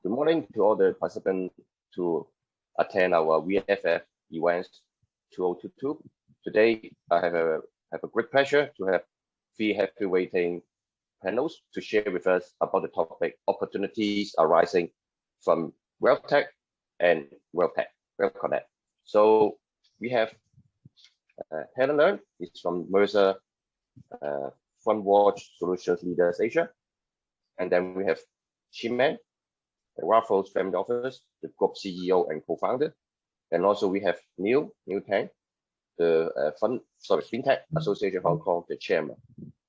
Good morning to all the participants to attend our VFF events 2022. Today, I have a great pleasure to have three heavyweight panels to share with us about the topic opportunities arising from WealthTech and WealthConnect. So we have Helen Leung, is from Mercer FundWatch Solutions Leaders Asia. And then we have Chiman, the Raffles Family Office, the group CEO and co-founder. And also we have Neil Tang, the Fintech Association Hong Kong, the chairman.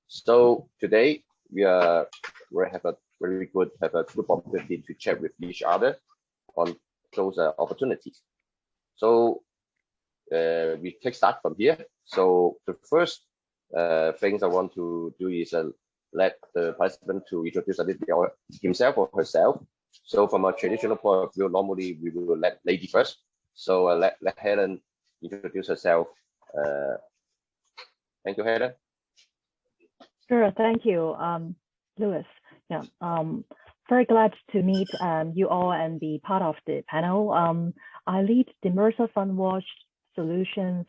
So today we have a good opportunity to chat with each other on those opportunities. So we take start from here. So the first things I want to do is let the participant to introduce a little bit himself or herself. So from a traditional point of view, normally we will let lady first. So let Helen introduce herself. Thank you, Helen. Sure, thank you, Louis. Yeah, very glad to meet you all and be part of the panel. I lead the Mercer FundWatch Solutions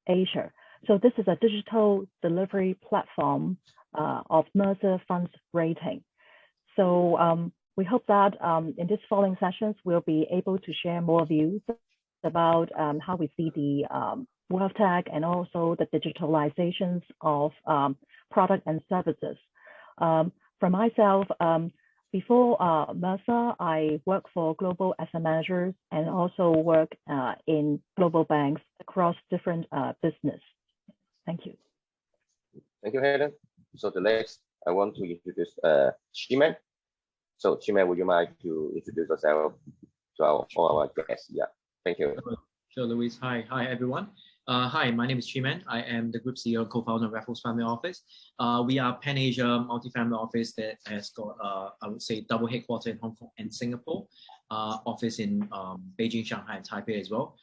Asia. So this is a digital delivery platform of Mercer funds rating. So we hope that in this following sessions, we'll be able to share more views about how we see the WealthTech and also the digitalizations of product and services. For myself, before Mercer, I worked for global asset managers and also work in global banks across different business. Thank you. Thank you, Helen. So the next, I want to introduce Chiman. So Chiman, would you mind to introduce yourself to all our guests? Yeah, thank you. Sure, Louis. Hi, everyone. Hi, my name is Chiman. I am the group CEO and co-founder of Raffles Family Office. We are Pan-Asia multi-family office that has got, I would say, double headquarters in Hong Kong and Singapore, office in Beijing, Shanghai, and Taipei as well.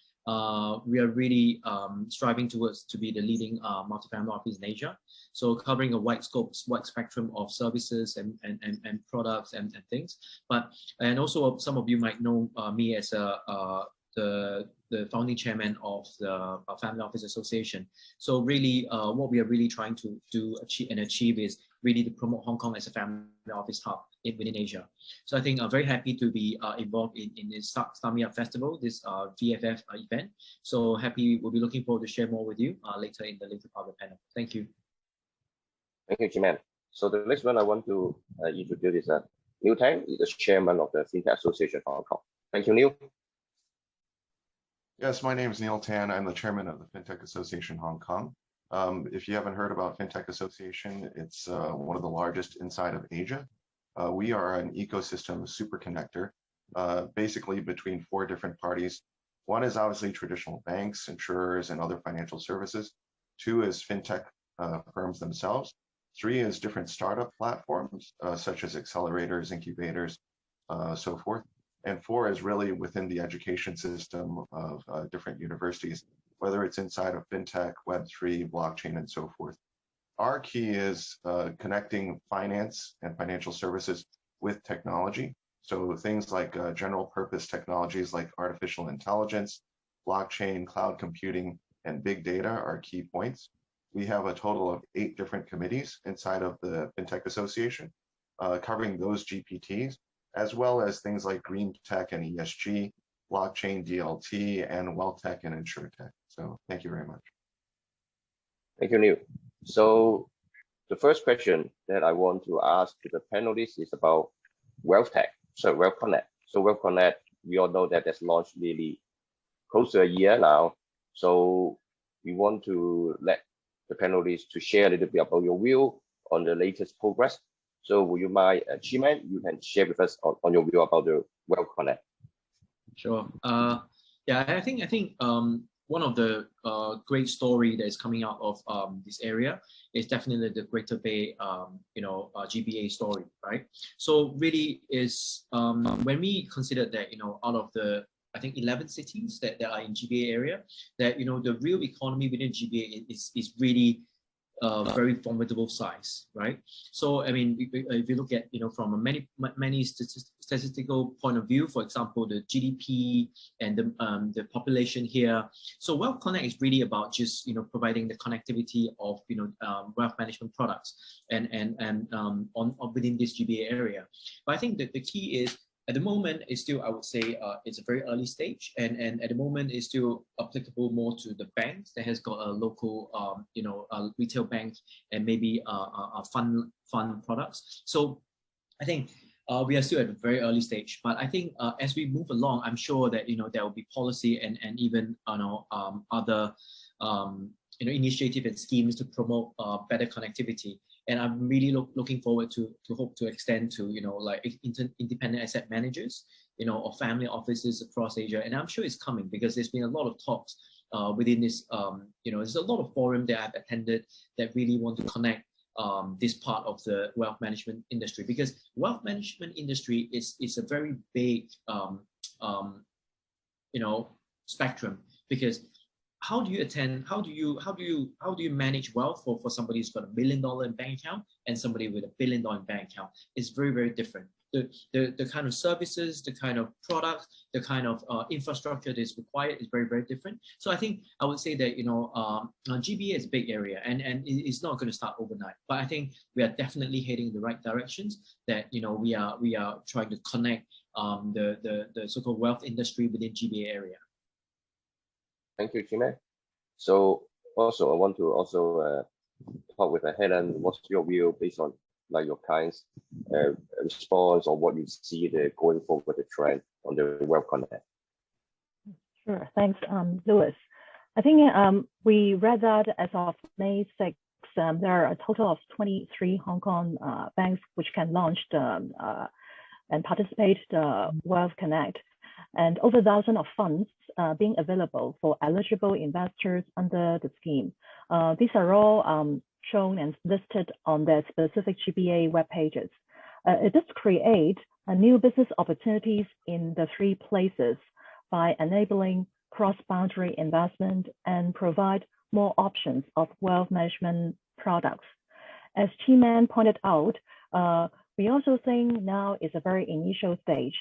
We are really striving to be the leading multi-family office in Asia. So covering a wide spectrum of services and products and things. And also some of you might know me as the founding chairman of the Family Office Association. So really what we are really trying to achieve is really to promote Hong Kong as a family office hub within Asia. So I think I'm very happy to be involved in this Start Me Up Festival, this VFF event. So we'll be looking forward to share more with you later in the later part of the panel. Thank you. Thank you, Chiman. So the next one I want to introduce is Neil Tang, is the chairman of the Fintech Association Hong Kong. Thank you, Neil. Yes, my name is Neil Tan. I'm the chairman of the Fintech Association Hong Kong. If you haven't heard about Fintech Association, it's one of the largest inside of Asia. We are an ecosystem super connector, basically between four different parties. One is obviously traditional banks, insurers, and other financial services. Two is Fintech firms themselves. Three is different startup platforms, such as accelerators, incubators, so forth. And four is really within the education system of different universities, whether it's inside of fintech, Web3, blockchain, and so forth. Our key is connecting finance and financial services with technology. So things like general purpose technologies like artificial intelligence, blockchain, cloud computing, and big data are key points. We have a total of 8 different committees inside of the Fintech Association, covering those GPTs, as well as things like green tech and ESG, blockchain, DLT, and WealthTech and InsurTech. So thank you very much. Thank you, Neil. So the first question that I want to ask to the panelists is about WealthTech, so WealthConnect. So WealthConnect, we all know that that's launched nearly close to a year now. So we want to let the panelists to share a little bit about your view on the latest progress. So would you mind, Chiman, you can share with us on your view about the WealthConnect. Sure. Yeah, I think one of the great story that is coming out of this area is definitely the Greater Bay, GBA story, right? So really is when we consider that out of the I think 11 cities that are in GBA area, that the real economy within GBA is really very formidable size, right? So I mean, if you look at from a many statistical point of view, for example, the GDP and the population here. So WealthConnect is really about just providing the connectivity of wealth management products and on within this GBA area. But I think that the key is, at the moment, it's still, I would say, it's a very early stage, and at the moment, it's still applicable more to the banks that has got a local, a retail bank and maybe a fund products. So I think we are still at a very early stage, but I think as we move along, I'm sure that there will be policy and even other initiative and schemes to promote better connectivity. And I'm really looking forward to hope to extend to like independent asset managers, or family offices across Asia. And I'm sure it's coming, because there's been a lot of talks within this. There's a lot of forums that I've attended that really want to connect this part of the wealth management industry, because wealth management industry is a very big spectrum. Because how do you manage wealth for somebody who's got $1 million in bank account and somebody with $1 billion in bank account? It's very, very different. The kind of services, the kind of products, the kind of infrastructure that is required is very, very different. So I think I would say that GBA is a big area, and it's not going to start overnight. But I think we are definitely heading in the right directions. That we are trying to connect the so-called wealth industry within GBA area. Thank you, Chiman. So also, I want to also talk with Helen. What's your view based on like your clients' response, or what you see the going forward the trend on the WealthConnect? Sure, thanks, Louis. I think we read that as of May 6th, there are a total of 23 Hong Kong banks which can launch and participate the WealthConnect, and over 1,000 of funds being available for eligible investors under the scheme. These are all shown and listed on their specific GBA web pages. It does create new business opportunities in the 3 places by enabling cross-boundary investment and provide more options of wealth management products. As Chi-Man pointed out, we also think now is a very initial stage,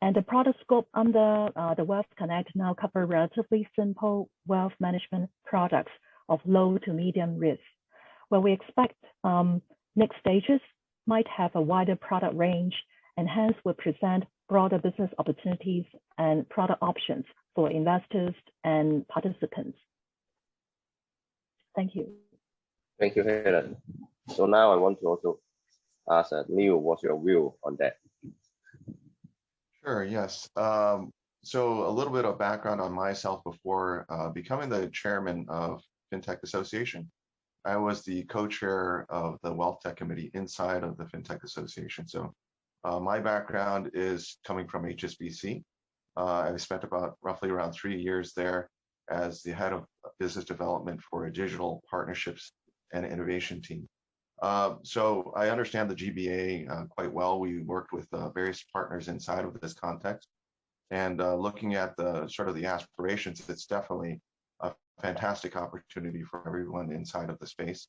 and the product scope under the WealthConnect now cover relatively simple wealth management products of low to medium risk, where we expect next stages might have a wider product range and hence will present broader business opportunities and product options for investors and participants. Thank you. Thank you, Helen. So now I want to also ask Neil, what's your view on that? Sure, yes. So a little bit of background on myself. Before becoming the chairman of Fintech Association, I was the co-chair of the WealthTech committee inside of the Fintech Association. So my background is coming from HSBC. I spent roughly around 3 years there as the head of business development for a digital partnerships and innovation team. So I understand the GBA quite well. We worked with various partners inside of this context, and looking at the sort of the aspirations, it's definitely a fantastic opportunity for everyone inside of the space.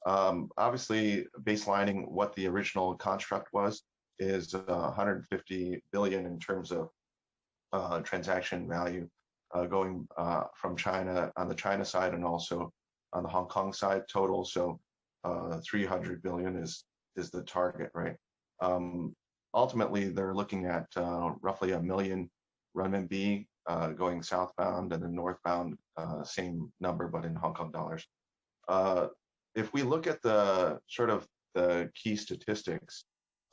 Obviously, baselining what the original construct was is 150 billion in terms of transaction value going from China on the China side and also on the Hong Kong side total. So 300 billion is the target, right? Ultimately, they're looking at roughly 1 million renminbi going southbound, and then northbound, same number, but in Hong Kong dollars. If we look at the sort of the key statistics,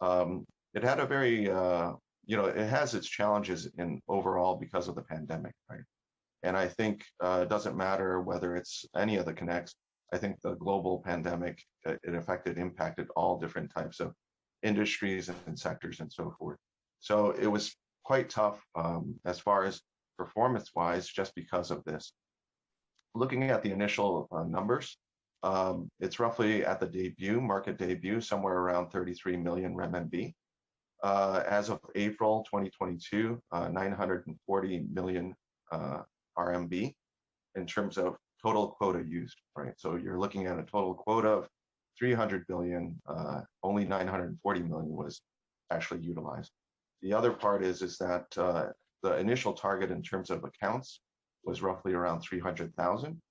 it had a very, it has its challenges in overall because of the pandemic, right? And I think it doesn't matter whether it's any of the connects. I think the global pandemic, it impacted all different types of industries and sectors and so forth. So it was quite tough as far as performance-wise, just because of this. Looking at the initial numbers, it's roughly at the market debut, somewhere around 33 million renminbi. As of April 2022, 940 million RMB in terms of total quota used, right? So you're looking at a total quota of 300 billion, only 940 million was actually utilized. The other part is that the initial target in terms of accounts was roughly around 300,000.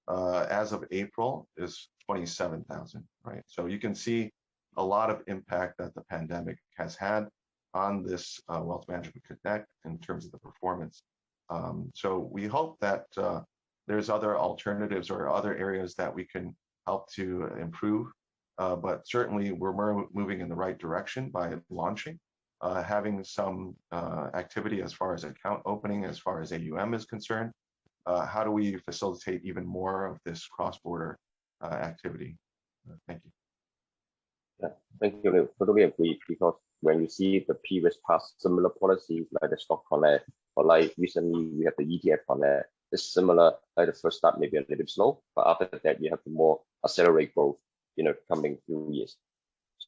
As of April is 27,000, right? So you can see a lot of impact that the pandemic has had on this Wealth Management Connect in terms of the performance. So we hope that there's other alternatives or other areas that we can help to improve. But certainly we're moving in the right direction by launching, having some activity as far as account opening, as far as AUM is concerned. How do we facilitate even more of this cross-border activity? Thank you. Yeah, thank you, Leung. Totally agree, because when you see the previous past similar policies like the Stock Connect, or like recently we have the ETF Connect, it's similar. Like the first start maybe a little bit slow, but after that you have to more accelerate growth, coming few years.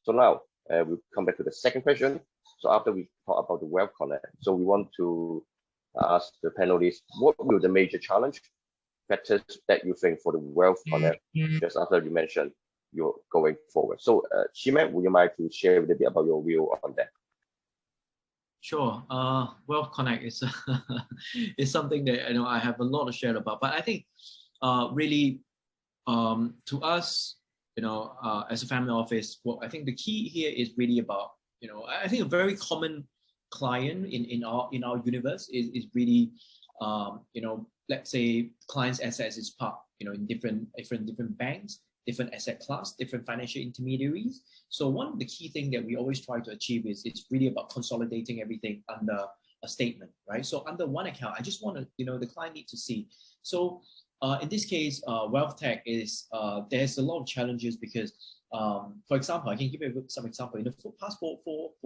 So now we'll come back to the second question. So after we talk about the WealthConnect, so we want to ask the panelists, what will the major challenge factors that you think for the WealthConnect, just after you mentioned you're going forward. So Shiman, would you mind to share a little bit about your view on that? Sure. WealthConnect is is something that I have a lot to share about. But I think really to us, as a family office, I think the key here is really about I think a very common client in our universe is really let's say clients' assets is parked in different banks, different asset class, different financial intermediaries. So one of the key things that we always try to achieve is it's really about consolidating everything under a statement, right? So under one account, I just want to, the client needs to see. So in this case, WealthTech is, there's a lot of challenges because, for example, I can give you some example. In the past 4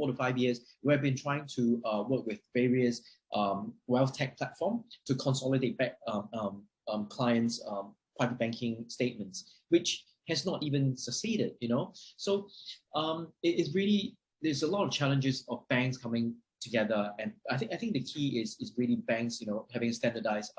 to 5 years, we have been trying to work with various WealthTech platform to consolidate back clients' private banking statements, which has not even succeeded, So it's really, there's a lot of challenges of banks coming together, and I think the key is really banks, having a standardized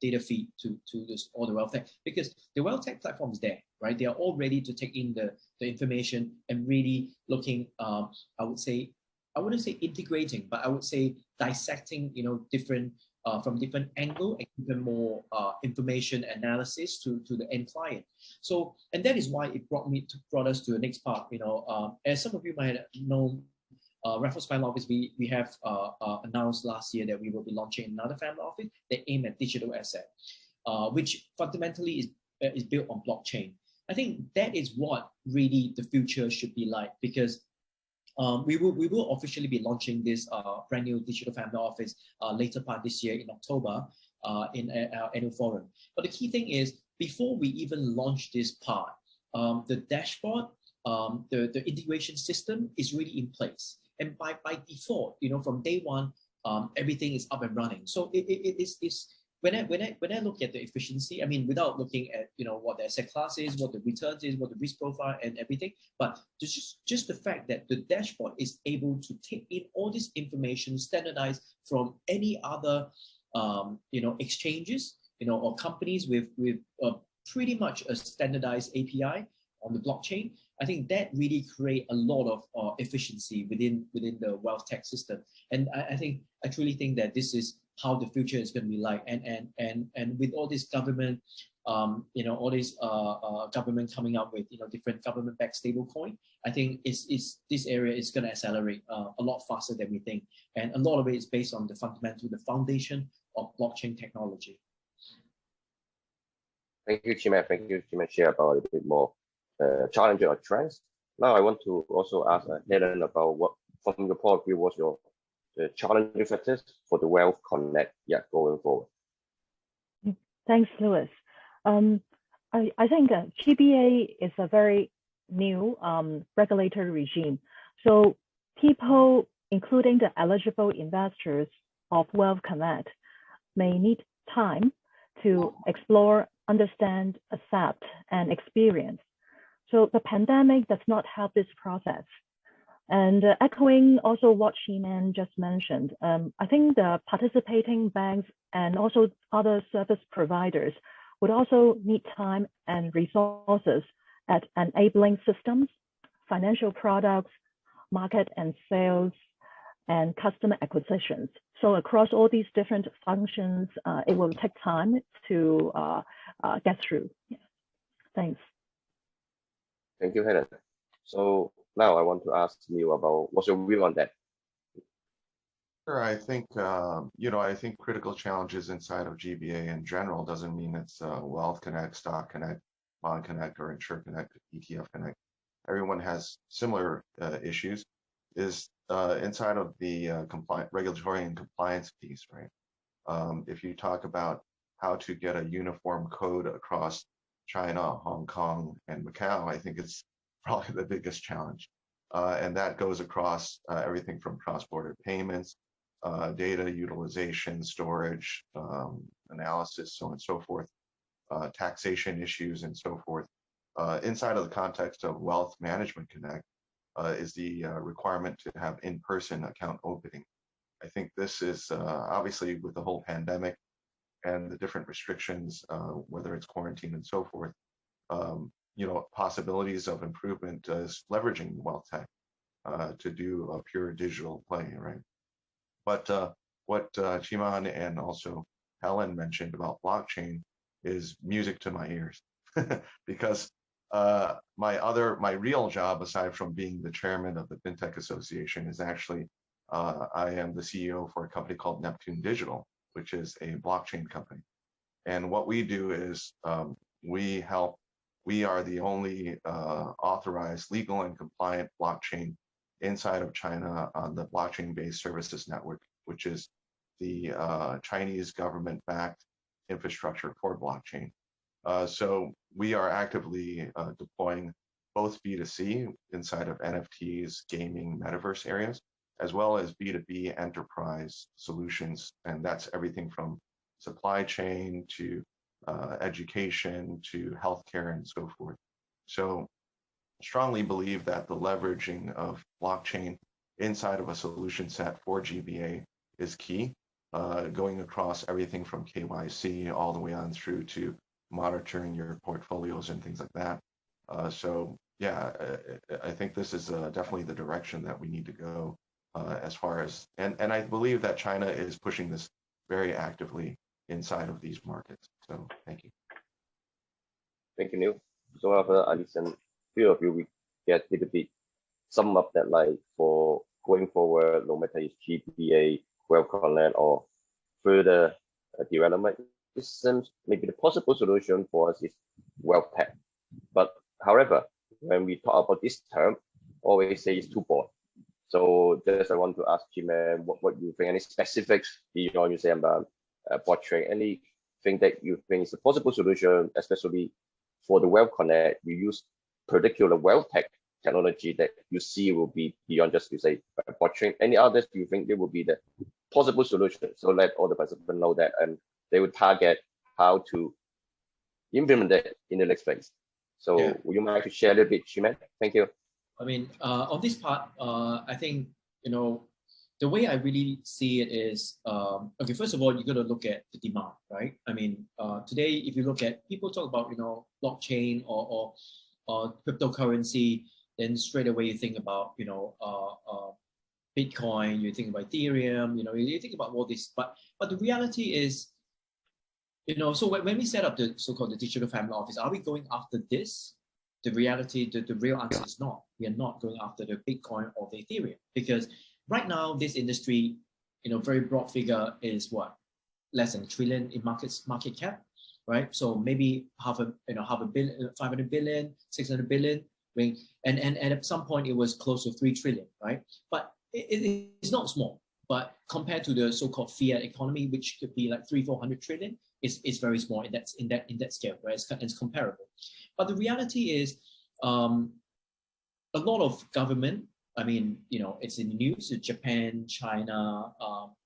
data feed to this all the WealthTech, because the WealthTech platform is there, right? They are all ready to take in the information and really looking, I wouldn't say integrating, but I would say dissecting, different from different angle and even more information analysis to the end client. So, and that is why it brought us to the next part. As some of you might know, Raffles Family Office, we have announced last year that we will be launching another family office that aim at digital asset, which fundamentally is built on blockchain. I think that is what really the future should be like, because we will officially be launching this brand new digital family office later part this year in October in our annual forum. But the key thing is, before we even launch this part, the dashboard, the integration system is really in place. And by default, from day one, everything is up and running. So it's when I look at the efficiency, I mean, without looking at what the asset class is, what the returns is, what the risk profile and everything, but just the fact that the dashboard is able to take in all this information standardized from any other exchanges, or companies with pretty much a standardized API on the blockchain. I think that really create a lot of efficiency within the WealthTech system, and I truly think that this is how the future is going to be like. And with all this government, all this government coming up with different government-backed stablecoin, I think this area is going to accelerate a lot faster than we think, and a lot of it is based on the foundation of blockchain technology. Thank you, Chiman. Thank you, Chiman. Share about a little bit more challenges or trends. Now I want to also ask Helen about what, from your point of view, was your challenging factors for the WealthConnect, going forward. Thanks, Louis. I think GBA is a very new regulatory regime. So people, including the eligible investors of WealthConnect, may need time to explore, understand, accept, and experience. So the pandemic does not help this process. And echoing also what Shiman just mentioned, I think the participating banks and also other service providers would also need time and resources at enabling systems, financial products, market and sales, and customer acquisitions. So across all these different functions, it will take time to get through. Yeah. Thanks. Thank you, Helen. So now I want to ask you about what's your view on that? Sure, I think I think critical challenges inside of GBA in general doesn't mean it's WealthConnect, StockConnect, BondConnect, or InsureConnect, ETF-Connect. Everyone has similar issues. Is inside of the regulatory and compliance piece, right? If you talk about how to get a uniform code across China, Hong Kong, and Macau, I think it's probably the biggest challenge. And that goes across everything from cross-border payments, data utilization, storage, analysis, so on and so forth, taxation issues, and so forth. Inside of the context of Wealth Management Connect is the requirement to have in-person account opening. I think this is obviously with the whole pandemic and the different restrictions, whether it's quarantine and so forth, possibilities of improvement is leveraging WealthTech to do a pure digital play, right? But what Chiman and also Helen mentioned about blockchain is music to my ears because my real job, aside from being the chairman of the Fintech Association, is actually I am the CEO for a company called Neptune Digital, which is a blockchain company. And what we do is we are the only authorized legal and compliant blockchain inside of China on the blockchain-based services network, which is the Chinese government-backed infrastructure for blockchain. So we are actively deploying both B2C inside of NFTs, gaming, metaverse areas, as well as B2B enterprise solutions. And that's everything from supply chain to education to healthcare and so forth. So strongly believe that the leveraging of blockchain inside of a solution set for GBA is key, going across everything from KYC all the way on through to monitoring your portfolios and things like that. So yeah, I think this is definitely the direction that we need to go as far as, and I believe that China is pushing this very actively inside of these markets. So thank you. Thank you, Neil. So after I listen, few of you, we get a little bit sum up that like for going forward, no matter if GBA, WealthConnect, or further development, this seems maybe the possible solution for us is WealthTech. But however, when we talk about this term, always say it's too broad. So just I want to ask Jim, what you think, any specifics beyond you say about blockchain, anything that you think is a possible solution, especially for the WealthConnect, you use particular WealthTech technology that you see will be beyond just you say blockchain. Any others do you think there will be the possible solution? So let all the participants know that, and they would target how to implement it in the next phase. So yeah. Would you mind to share a little bit, Shiman? Thank you. I mean, on this part, I think, the way I really see it is, okay, first of all, you got to look at the demand, right? I mean, today, if you look at, people talk about, blockchain or cryptocurrency, then straight away you think about, Bitcoin, you think about Ethereum, you think about all this, but the reality is, so when we set up the so-called the digital family office, are we going after this? The reality, the real answer is not. We are not going after the Bitcoin or the Ethereum, because right now this industry, very broad figure is what? Less than $1 trillion in market cap, right? So maybe half a billion, 500 billion, 600 billion, and at some point it was close to 3 trillion, right? But it's not small. But compared to the so-called fiat economy, which could be like 300-400 trillion, it's very small in that scale, right? It's comparable. But the reality is, a lot of government, I mean, it's in the news, Japan, China,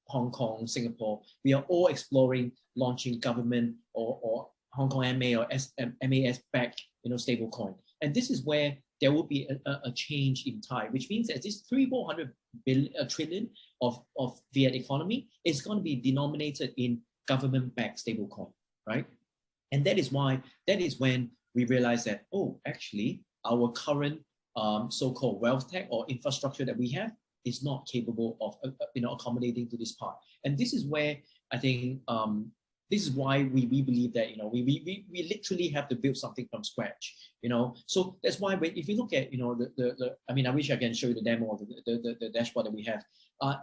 Hong Kong, Singapore, we are all exploring launching government or Hong Kong MA or MAS-backed, stable coin. And this is where there will be a change in tide, which means that this 300-400 trillion of fiat economy is going to be denominated in government-backed stablecoin, right? And that is when we realize that, oh, actually, our current so-called wealth tech or infrastructure that we have is not capable of accommodating to this part. And this is where I think this is why we believe that we literally have to build something from scratch. So that's why if you look at I mean, I wish I can show you the demo of the dashboard that we have.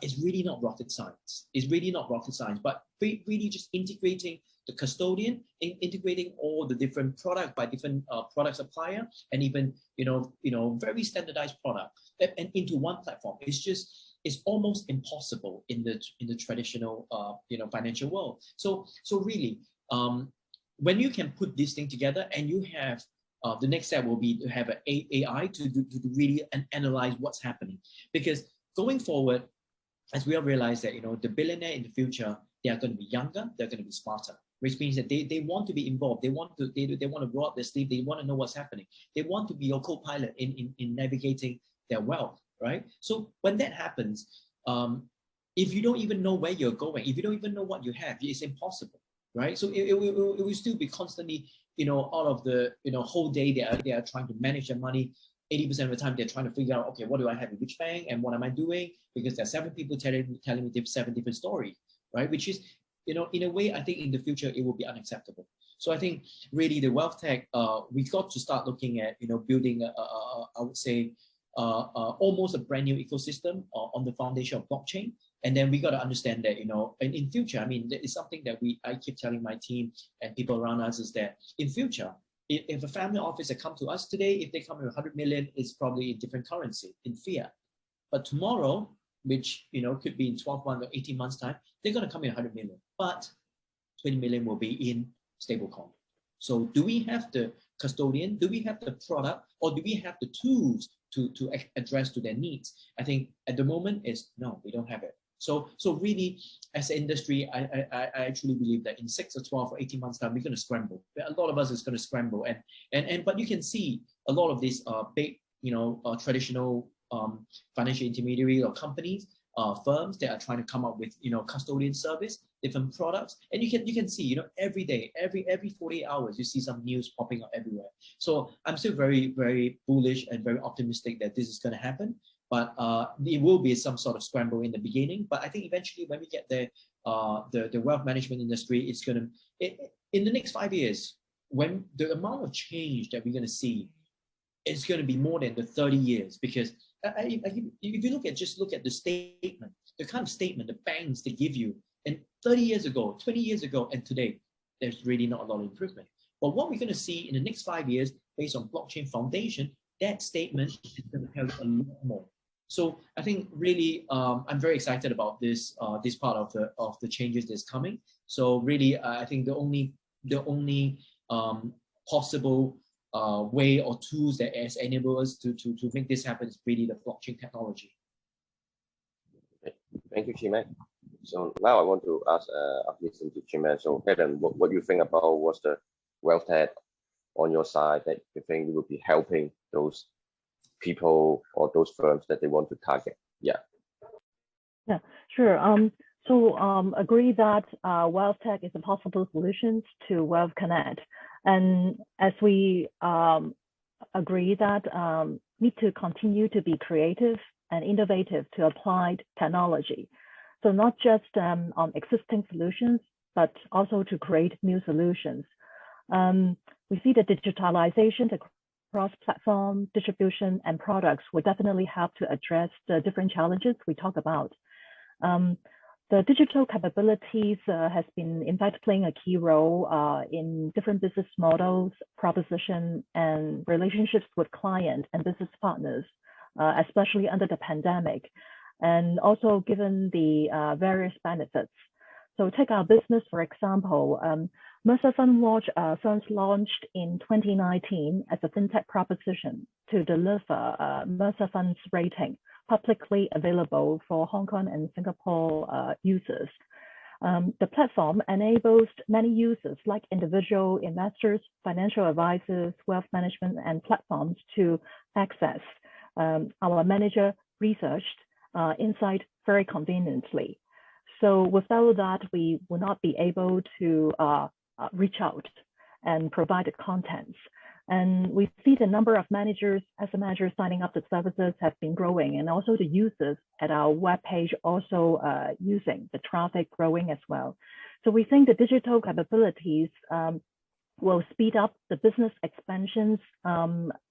It's really not rocket science. It's really not rocket science, but really just integrating the custodian, integrating all the different product by different product supplier, and even very standardized product and into one platform. It's almost impossible in the traditional financial world. So really, when you can put this thing together, and you have the next step will be to have an AI to really analyze what's happening, because going forward, as we all realize that the billionaire in the future, they are going to be younger, they're going to be smarter, which means that they want to be involved, they want to roll up their sleeve, they want to know what's happening, they want to be your co-pilot in navigating their wealth, right? So when that happens, if you don't even know where you're going, if you don't even know what you have, it's impossible, right? So it will still be constantly, out of the whole day they are trying to manage their money. 80% of the time they're trying to figure out, okay, what do I have in which bank and what am I doing? Because there are 7 people telling me 7 different stories, right? Which is, in a way, I think in the future it will be unacceptable. So I think really the wealth tech, we got to start looking at building I would say almost a brand new ecosystem on the foundation of blockchain. And then we got to understand that and in future, I mean, it's something that I keep telling my team and people around us is that in future, if a family office that come to us today, if they come with 100 million, it's probably in different currency, in fiat. But tomorrow, which could be in 12 months or 18 months time, they're going to come in 100 million, but 20 million will be in stablecoin. So do we have the custodian? Do we have the product? Or do we have the tools to address to their needs? I think at the moment is no, we don't have it. So really, as an industry, I actually believe that in 6 or 12 or 18 months time, we're going to scramble. A lot of us is going to scramble, but you can see a lot of these big, traditional financial intermediary or companies, firms that are trying to come up with custodian service, different products, and you can see every day, every 48 hours, you see some news popping up everywhere. So I'm still very, very bullish and very optimistic that this is going to happen. But it will be some sort of scramble in the beginning. But I think eventually, when we get there, the wealth management industry, it's going to, in the next 5 years, when the amount of change that we're going to see is going to be more than the 30 years. Because if you look at the statement, the kind of statement the banks they give you, and 30 years ago, 20 years ago, and today, there's really not a lot of improvement. But what we're going to see in the next 5 years, based on blockchain foundation, that statement is going to tell you a lot more. So I think really, I'm very excited about this part of the changes that's coming. So really, I think the only possible way or tools that has enabled us to make this happen is really the blockchain technology. Okay. Thank you, Chiman. So now I want to ask, listen to Chiman. So Helen, what do you think about what's the wealth tech on your side that you think will be helping those people or those firms that they want to target? Yeah, sure. So agree that WealthTech is a possible solution to WealthConnect, and as we agree that need to continue to be creative and innovative to apply technology. So not just on existing solutions, but also to create new solutions. We see the digitalization across platform, distribution, and products will definitely help to address the different challenges we talk about. The digital capabilities has been, in fact, playing a key role in different business models, proposition, and relationships with clients and business partners, especially under the pandemic, and also given the various benefits. So take our business, for example. Mercer FundWatch first launched in 2019 as a fintech proposition to deliver Mercer Funds rating, publicly available for Hong Kong and Singapore users. The platform enables many users like individual investors, financial advisors, wealth management, and platforms to access our manager researched insight very conveniently. So without that, we will not be able to reach out and provide the contents. And we see the number of managers, asset managers signing up the services have been growing, and also the users at our webpage also using the traffic growing as well. So we think the digital capabilities will speed up the business expansions,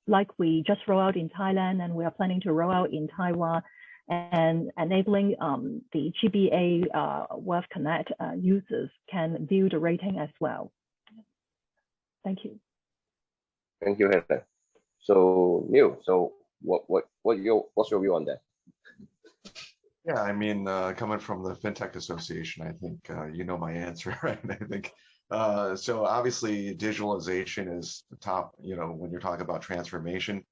like we just roll out in Thailand, and we are planning to roll out in Taiwan, and enabling the GBA WealthConnect users can view the rating as well. Thank you. Thank you, Helen. So Neil, so what's your view on that? Yeah, I mean, coming from the FinTech Association, I think you know my answer, right? I think so. Obviously, digitalization is the top. You know, when you're talking about transformation,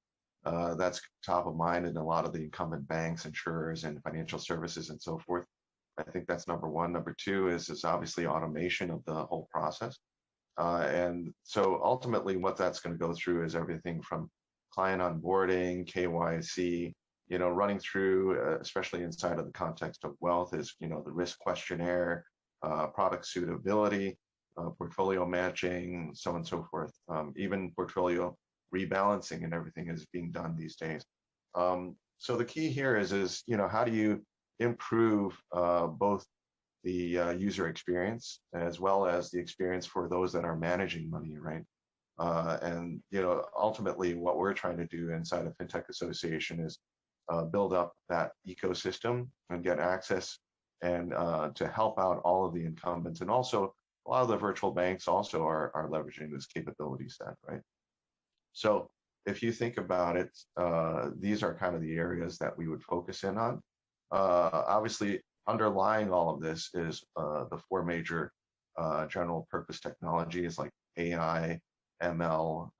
that's top of mind in a lot of the incumbent banks, insurers, and financial services, and so forth. I think that's number one. Number two is obviously automation of the whole process. And so ultimately what that's going to go through is everything from client onboarding, KYC, you know, running through, especially inside of the context of wealth, is, you know, the risk questionnaire, product suitability, portfolio matching, so on and so forth. Even portfolio rebalancing and everything is being done these days. So the key here is, you know, how do you improve both the user experience as well as the experience for those that are managing money, right? And, you know, ultimately what we're trying to do inside of FinTech Association is build up that ecosystem and get access and to help out all of the incumbents. And also a lot of the virtual banks also are leveraging this capability set, right? So if you think about it, these are kind of the areas that we would focus in on. Obviously, underlying all of this is the four major general purpose technologies like AI, ML,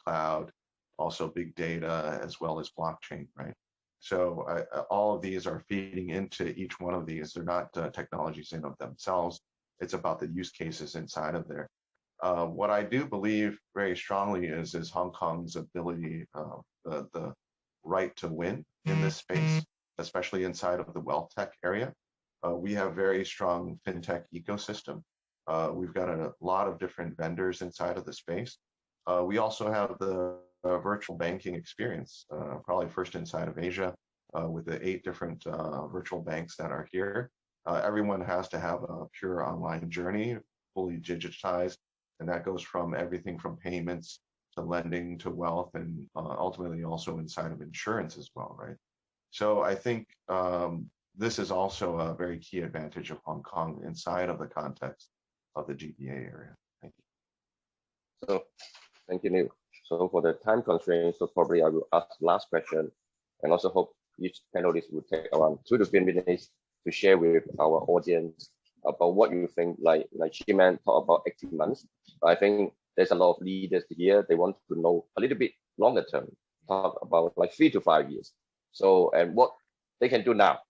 cloud, also big data, as well as blockchain, right? So all of these are feeding into each one of these. They're not technologies in of themselves. It's about the use cases inside of there. What I do believe very strongly is Hong Kong's ability, the right to win in this space, especially inside of the WealthTech area. We have very strong FinTech ecosystem. We've got a lot of different vendors inside of the space. We also have the virtual banking experience, probably first inside of Asia, with the 8 different virtual banks that are here. Everyone has to have a pure online journey, fully digitized, and that goes from everything from payments to lending to wealth, and ultimately also inside of insurance as well, right? So I think this is also a very key advantage of Hong Kong inside of the context of the GBA area. Thank you. So, thank you, Neil. So for the time constraints, so probably I will ask the last question, and also hope each panelist will take around 2 to 3 minutes to share with our audience about what you think, like Chi-Man talked about 18 months. I think there's a lot of leaders here. They want to know a little bit longer term, talk about like 3 to 5 years. So, and what they can do now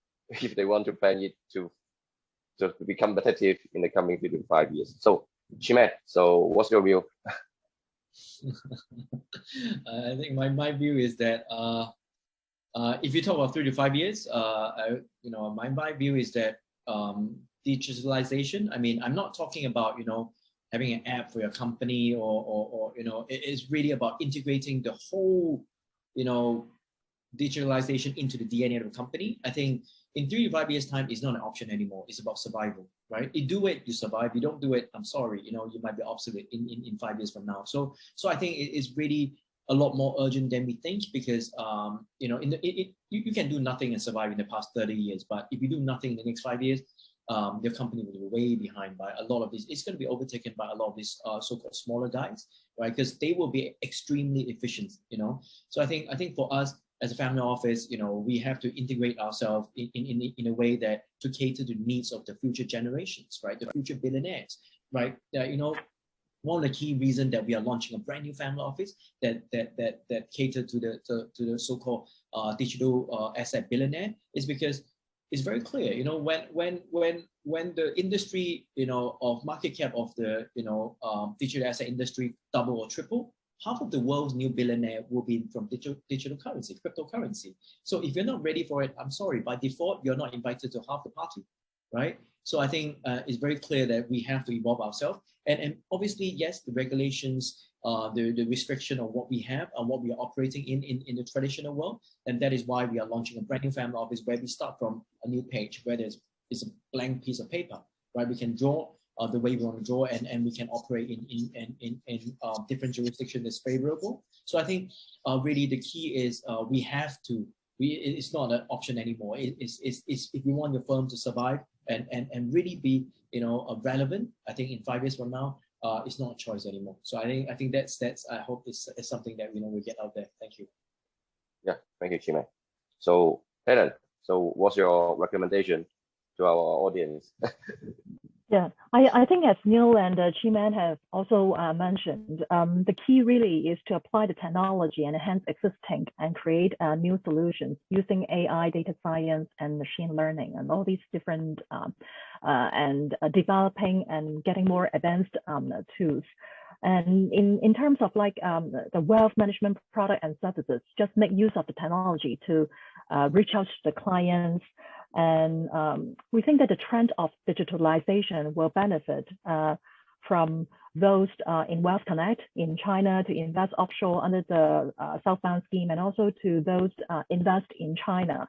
if they want to plan it to become competitive in the coming 3 to 5 years. So, Chi-Man, so what's your view? I think my view is that if you talk about 3 to 5 years, my view is that digitalization. I mean, I'm not talking about having an app for your company or it is really about integrating the whole digitalization into the DNA of the company. I think in 3 to 5 years' time, it's not an option anymore. It's about survival, right? You do it, you survive. You don't do it, I'm sorry, you might be obsolete in 5 years from now. So I think it is really a lot more urgent than we think, because you can do nothing and survive in the past 30 years, but if you do nothing in the next 5 years, your company will be way behind by a lot of this. It's going to be overtaken by a lot of these so-called smaller guys, right? Because they will be extremely efficient, So I think for us as a family office, we have to integrate ourselves in a way that to cater to the needs of the future generations, right? The future billionaires, right? One of the key reasons that we are launching a brand new family office that cater to the so-called digital asset billionaire is because it's very clear, when the industry, of market cap of the, digital asset industry double or triple, half of the world's new billionaire will be from digital currency, cryptocurrency. So if you're not ready for it, I'm sorry, by default, you're not invited to half the party, right? So I think it's very clear that we have to evolve ourselves. And obviously, yes, the regulations, the restriction of what we have and what we are operating in the traditional world. And that is why we are launching a brand new family office where we start from a new page, where it's a blank piece of paper, right? We can draw the way we want to draw, and we can operate in different jurisdictions that's favorable. So I think really the key is we have to, it's not an option anymore. It's if you want your firm to survive and really be, relevant, I think in 5 years from now, it's not a choice anymore. So I think that's I hope it's something that we get out there. Thank you. Yeah, thank you, Chiman. So Helen, so what's your recommendation to our audience? Yeah, I think as Neil and Chiman have also mentioned, the key really is to apply the technology and enhance existing and create new solutions using AI, data science, and machine learning, and all these different and developing and getting more advanced tools. And in terms of like the wealth management product and services, just make use of the technology to reach out to the clients. And we think that the trend of digitalization will benefit from those in WealthConnect in China to invest offshore under the southbound scheme, and also to those invest in China,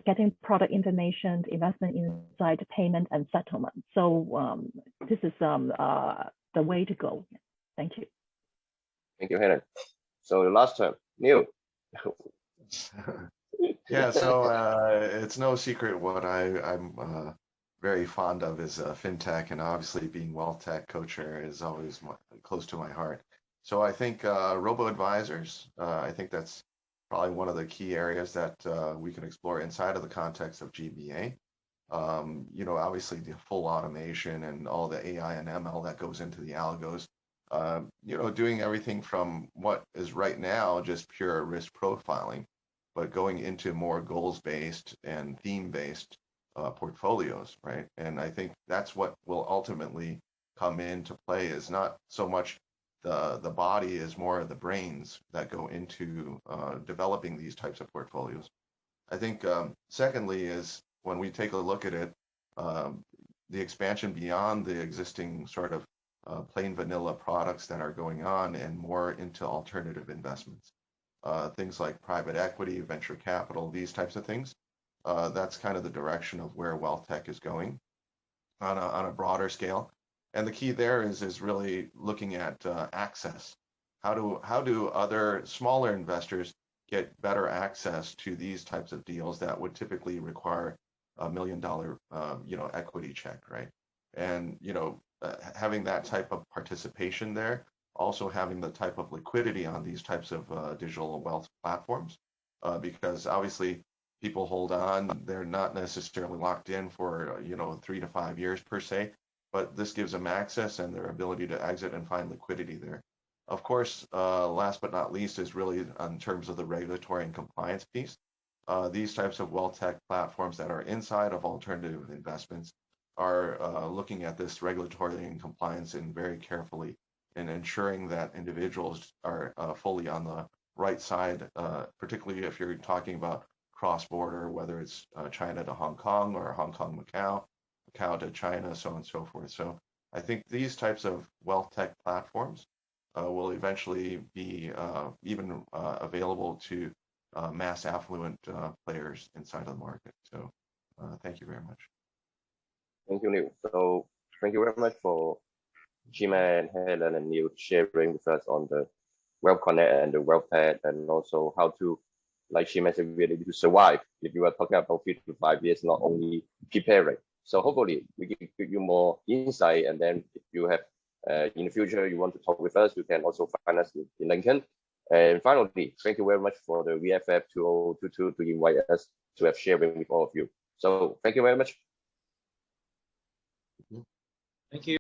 getting product information, investment insight, payment, and settlement. So this is the way to go. Thank you. Thank you, Helen. So the last term, Neil. Yeah, so it's no secret what I'm very fond of is fintech, and obviously being WealthTech co-chair is always close to my heart. So I think robo-advisors, I think that's probably one of the key areas that we can explore inside of the context of GBA. Obviously the full automation and all the AI and ML that goes into the algos, doing everything from what is right now just pure risk profiling, but going into more goals-based and theme-based portfolios, right? And I think that's what will ultimately come into play, is not so much the body, is more of the brains that go into developing these types of portfolios. I think secondly is when we take a look at it, the expansion beyond the existing sort of plain vanilla products that are going on and more into alternative investments. Things like private equity, venture capital, these types of things. That's kind of the direction of where WealthTech is going on a broader scale. And the key there is really looking at access. How do other smaller investors get better access to these types of deals that would typically require $1 million equity check, right? And having that type of participation there, also having the type of liquidity on these types of digital wealth platforms, because obviously people hold on, they're not necessarily locked in for 3 to 5 years per se, but this gives them access and their ability to exit and find liquidity there. Of course, last but not least is really in terms of the regulatory and compliance piece. These types of WealthTech platforms that are inside of alternative investments are looking at this regulatory and compliance in very carefully, and ensuring that individuals are fully on the right side, particularly if you're talking about cross-border, whether it's China to Hong Kong or Hong Kong, Macau, Macau to China, so on and so forth. So I think these types of WealthTech platforms will eventually be even available to mass affluent players inside of the market. So thank you very much. Thank you, Neil. So thank you very much for Chiman, Helen, and Neil sharing with us on the WealthConnect and the WealthTech, and also how to, like Chiman said, really to survive. If you are talking about 3 to 5 years, not only preparing. So hopefully we can give you more insight, and then if you have in the future you want to talk with us, you can also find us in LinkedIn. And finally, thank you very much for the VFF 2022 to invite us to have sharing with all of you. So thank you very much. Thank you.